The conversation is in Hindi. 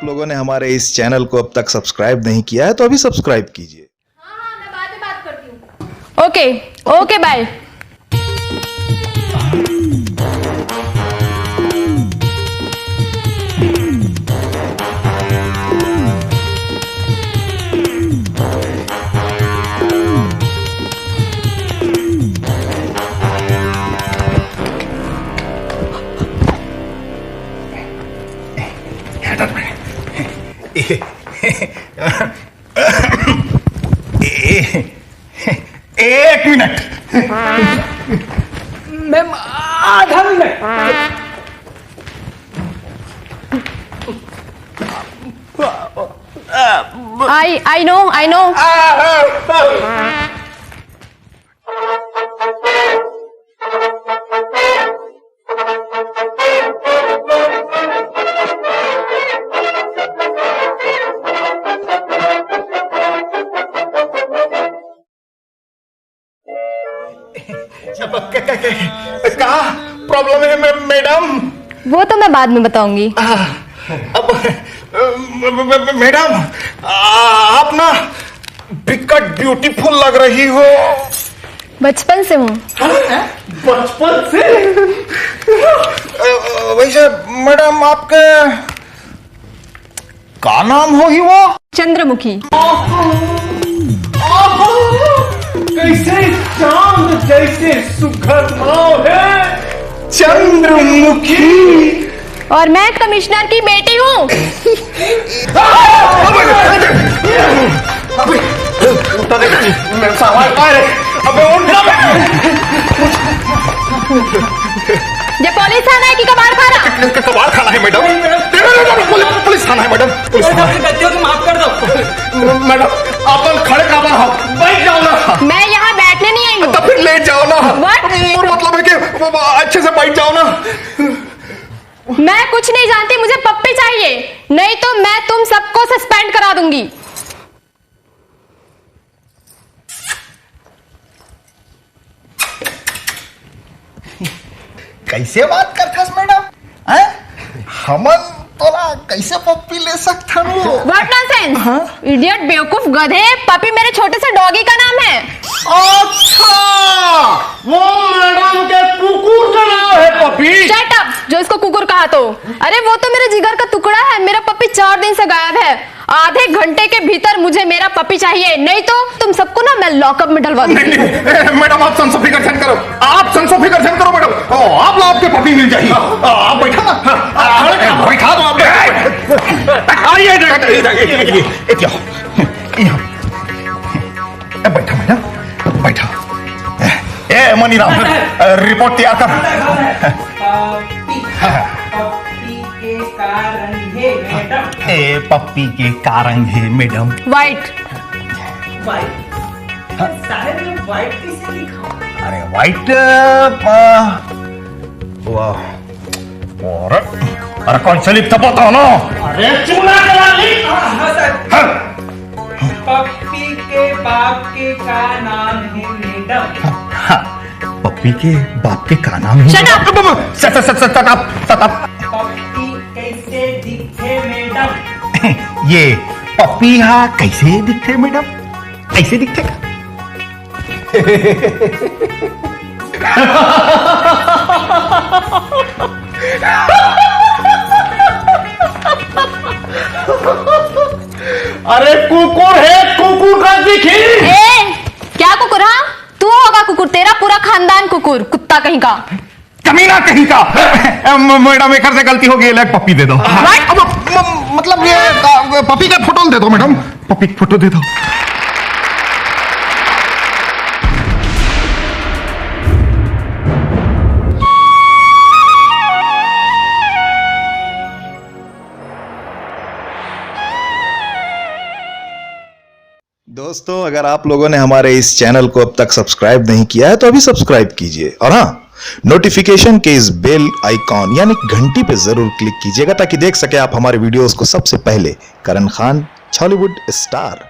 आप लोगों ने हमारे इस चैनल को अब तक सब्सक्राइब नहीं किया है तो अभी सब्सक्राइब कीजिए। हाँ, मैं बाद में बात करती हूँ। Okay bye. एक मिनट मैम, आधा मिनट। I know. क्या प्रॉब्लम है मैडम? वो तो मैं बाद में बताऊंगी। अब मैडम, आप ना बिकट ब्यूटीफुल लग रही हो। बचपन से हूँ। बचपन से? वैसे मैडम, आपके का नाम होगी वो? चंद्रमुखी। कैसे चांद जैसे सुघर नाम है, चंद्रमुखी। और मैं कमिश्नर की बेटी हूँ। ये पुलिस थाना है कि कबाड़ खाना? कबाड़ खाना है मैडम। पुलिस थाना है मैडम। पुलिस थाना है। गलतियों को माफ कर दो। मैडम, आप खड़े काबा हो, बैठ जाओ ना। मैं यहाँ बैठने नहीं आई हूँ। तो फिर लेट जाओ ना। What? और मतलब है कि अच्छे से बैठ जाओ ना। मैं कुछ नहीं जानती, मुझे पप्पी चाहिए, नहीं तो मैं तुम सबको सस्पेंड करा दूंगी। कैसे बात करथस मैडम? हमन तोला कैसे पप्पी ले सकथन? What nonsense? इडियट, बेवकूफ, गधे। पपी मेरे छोटे से डॉगी का नाम है। अच्छा, वो मैडम के कुकुर का नाम है पपी? Shut up, जो इसको कुकुर कहा तो। अरे वो तो मेरे जिगर का टुकड़ा है। मेरा पपी 4 दिन से गायब है। आधे घंटे के भीतर मुझे मेरा पपी चाहिए, नहीं तो तुम सबको ना मैं लॉकअप में डलवा दूंगी। मैडम, आप संसो फिकर करो। आप संसो फिकर करो मैडम। आप लोग आपके पपी मिल जाएगी। आप बैठा ना, बैठा दो आप। आइए बैठा मैडम, बैठा। ए मनीराम, रिपोर्ट तैयार कर। पप्पी के कारण है मैडम। व्हाइट। साहब, व्हाइट किसे लिखा? अरे व्हाइट, अरे कौन से लिखता पता ना? अरे चूना करा लिख। पप्पी के बाप के का नाम है मैडम? पप्पी के बाप के का नाम है? Shut up! पप्पी कैसे दिखे मैडम? ये पप्पी हा कैसे दिखते मैडम? ऐसे दिखते का? अरे कुकुर है, कुकुर का दिखी। क्या कुकुर? हाँ, तू होगा कुकुर, तेरा पूरा खानदान कुकुर, कुत्ता कहीं का, कमीना कहीं का। मैडम, एक से गलती हो गई, एक पप्पी दे दो। मतलब ये पप्पी का फोटो दे दो मैडम, पप्पी का फोटो दे दो। दोस्तों, अगर आप लोगों ने हमारे इस चैनल को अब तक सब्सक्राइब नहीं किया है तो अभी सब्सक्राइब कीजिए। और हाँ, नोटिफिकेशन के इस बेल आइकॉन यानी घंटी पे जरूर क्लिक कीजिएगा ताकि देख सके आप हमारे वीडियोस को सबसे पहले। करण खान, हॉलीवुड स्टार।